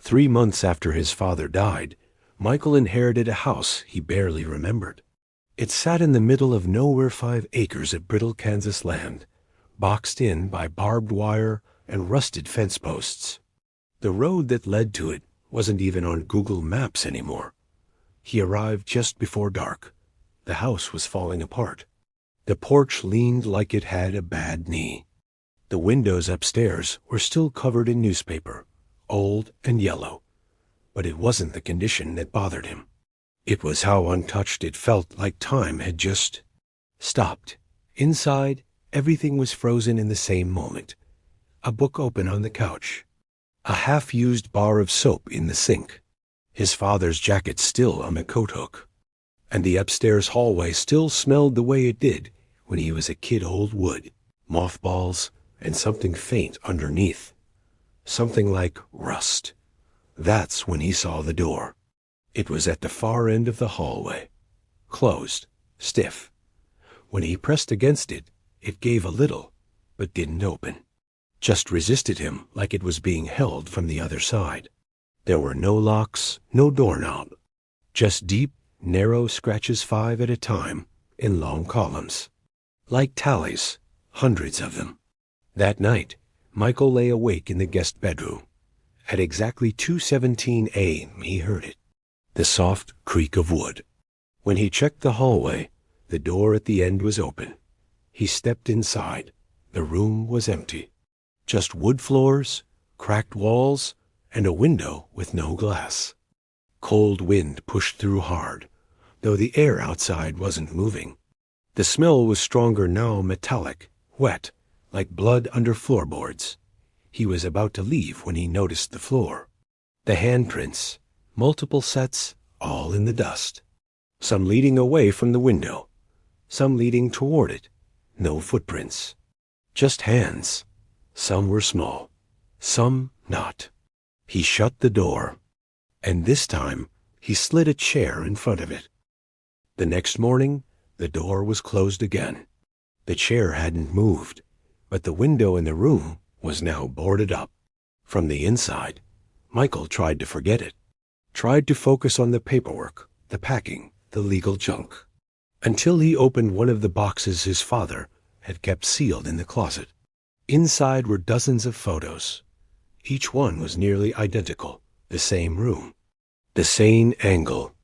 3 months after his father died, Michael inherited a house he barely remembered. It sat in the middle of nowhere 5 acres of brittle Kansas land, boxed in by barbed wire and rusted fence posts. The road that led to it wasn't even on Google Maps anymore. He arrived just before dark. The house was falling apart. The porch leaned like it had a bad knee. The windows upstairs were still covered in newspaper, old and yellow. But it wasn't the condition that bothered him. It was how untouched it felt, like time had just stopped. Inside, everything was frozen in the same moment. A book open on the couch. A half-used bar of soap in the sink. His father's jacket still on the coat hook. And the upstairs hallway still smelled the way it did when he was a kid. Old wood, mothballs, and something faint underneath. Something like rust. That's when he saw the door. It was at the far end of the hallway. Closed, stiff. When he pressed against it, it gave a little, but didn't open. Just resisted him like it was being held from the other side. There were no locks, no doorknob. Just deep, narrow scratches, 5 at a time, in long columns. Like tallies, hundreds of them. That night, Michael lay awake in the guest bedroom. At exactly 2:17 a.m. he heard it. The soft creak of wood. When he checked the hallway, the door at the end was open. He stepped inside. The room was empty. Just wood floors, cracked walls, and a window with no glass. Cold wind pushed through hard, though the air outside wasn't moving. The smell was stronger now, metallic, wet, like blood under floorboards. He was about to leave when he noticed the floor. The handprints, multiple sets, all in the dust. Some leading away from the window, some leading toward it. No footprints. Just hands. Some were small, some not. He shut the door, and this time he slid a chair in front of it. The next morning, the door was closed again. The chair hadn't moved, but the window in the room was now boarded up. From the inside, Michael tried to forget it, tried to focus on the paperwork, the packing, the legal junk, until he opened one of the boxes his father had kept sealed in the closet. Inside were dozens of photos. Each one was nearly identical, the same room, the same angle.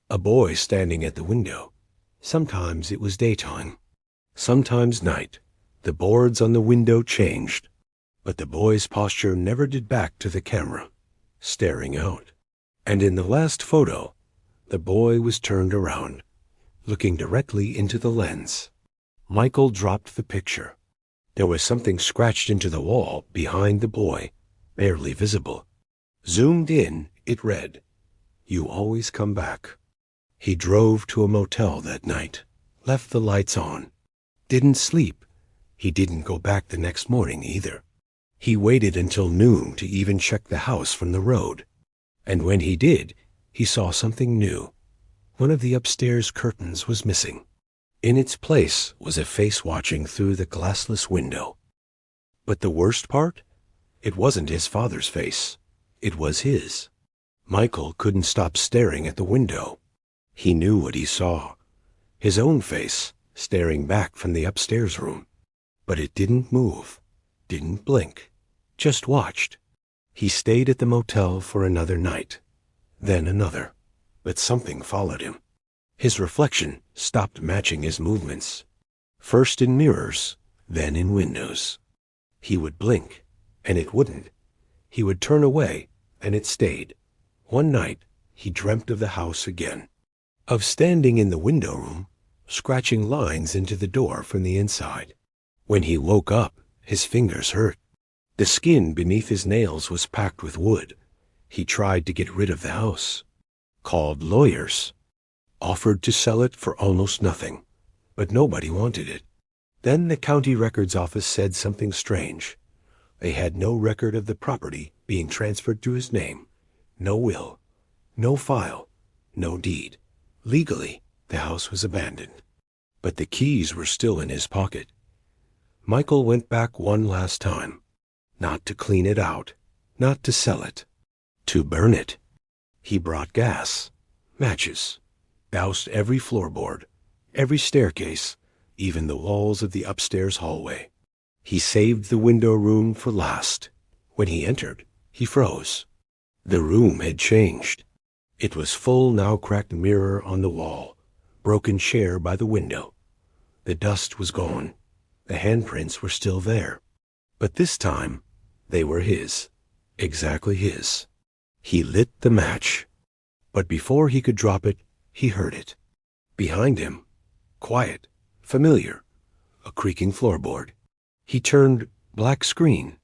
A boy standing at the window. Sometimes it was daytime, sometimes night. The boards on the window changed, but the boy's posture never did back to the camera, staring out. And in the last photo, the boy was turned around, looking directly into the lens. Michael dropped the picture. There was something scratched into the wall behind the boy, barely visible. Zoomed in, it read, "You always come back." He drove to a motel that night, left the lights on, didn't sleep. He didn't go back the next morning either. He waited until noon to even check the house from the road. And when he did, he saw something new. One of the upstairs curtains was missing. In its place was a face watching through the glassless window. But the worst part? It wasn't his father's face. It was his. Michael couldn't stop staring at the window. He knew what he saw. His own face, staring back from the upstairs room. But it didn't move, didn't blink, just watched. He stayed at the motel for another night, then another, but something followed him. His reflection stopped matching his movements, first in mirrors, then in windows. He would blink, and it wouldn't. He would turn away, and it stayed. One night, he dreamt of the house again, of standing in the window room, scratching lines into the door from the inside. When he woke up, his fingers hurt. The skin beneath his nails was packed with wood. He tried to get rid of the house, called lawyers, offered to sell it for almost nothing, but nobody wanted it. Then the county records office said something strange. They had no record of the property being transferred to his name, no will, no file, no deed. Legally, the house was abandoned, but the keys were still in his pocket. Michael went back one last time, not to clean it out, not to sell it, to burn it. He brought gas, matches, doused every floorboard, every staircase, even the walls of the upstairs hallway. He saved the window room for last. When he entered, he froze. The room had changed. It was full now cracked mirror on the wall, broken chair by the window. The dust was gone. The handprints were still there. But this time, they were his, exactly his. He lit the match. But before he could drop it, he heard it. Behind him, quiet, familiar, a creaking floorboard. He turned black screen.